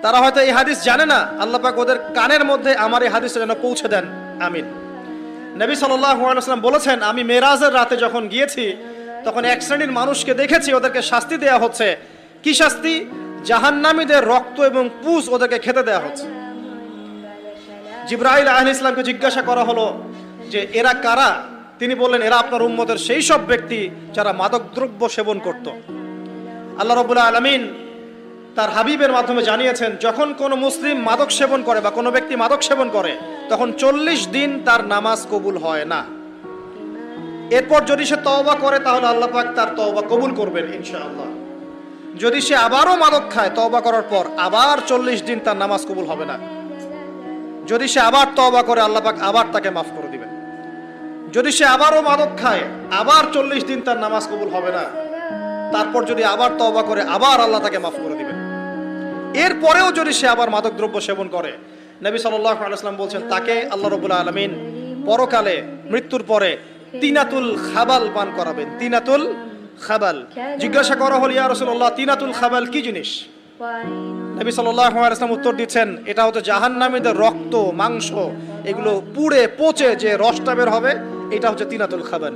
তারা হয়তো এই হাদিস জানে না, আল্লাহ পাক ওদের কানের মধ্যে আমার এই হাদিসটা যেন পৌঁছে দেন, আমিন। নবী সাল্লাল্লাহু আলাইহি ওয়াসাল্লাম বলেছেন, আমি মেরাজের রাতে যখন গিয়েছি তখন এক শ্রেণীর মানুষকে দেখেছি, ওদেরকে শাস্তি দেয়া হচ্ছে। কি শাস্তি? জাহান্নামীদের রক্ত এবং পুজ ওদেরকে খেতে দেয়া হচ্ছে। জিবরাইল আলাইহিস সালামকে জিজ্ঞাসা করা হলো যে এরা কারা? তিনি বললেন, এরা আপনার উম্মতের সেই সব ব্যক্তি যারা মাদকদ্রব্য সেবন করত। আল্লাহ রাব্বুল আলামিন তার হাবিবের মাধ্যমে জানিয়েছেন, যখন কোনো মুসলিম মাদক সেবন করে বা কোনো ব্যক্তি মাদক সেবন করে তখন 40 দিন তার নামাজ কবুল হয় না। এরপর যদি সে তওবা করে তাহলে আল্লাহ পাক তার তওবা কবুল করবেন ইনশাআল্লাহ। যদি সে আবারও মাদক খায় তওবা করার পর, আবার 40 দিন তার নামাজ কবুল হবে না। যদি সে আবার তওবা করে আল্লাহ পাক আবার তাকে মাফ করে দিবেন। যদি সে আবারও মাদক খায় আবার 40 দিন তার নামাজ কবুল হবে না। তারপর যদি আবার তওবা করে আবার আল্লাহ তাকে মাফ করে দিবেন। এরপরেও যদি সে আবার মাদকদ্রব্য সেবন করে, নবী সাল্লাল্লাহু আলাইহি ওয়াসাল্লাম বলছেন তাকে আল্লাহ রাব্বুল আলামিন পরকালে মৃত্যুর পরে তিনাতুল খাবাল পান করাবেন। তিনাতুল খাবাল। জিজ্ঞাসা করা হলো, ইয়া রাসূলুল্লাহ, তিনাতুল খাবাল কি জিনিস? নবী সাল্লাল্লাহু আলাইহি ওয়াসাল্লাম উত্তর দিচ্ছেন, এটা হচ্ছে জাহান্নামীদের রক্ত, মাংস, এগুলো পুড়ে পচে যে রসটা বের হবে, এটা হচ্ছে তিনাতুল খাবাল।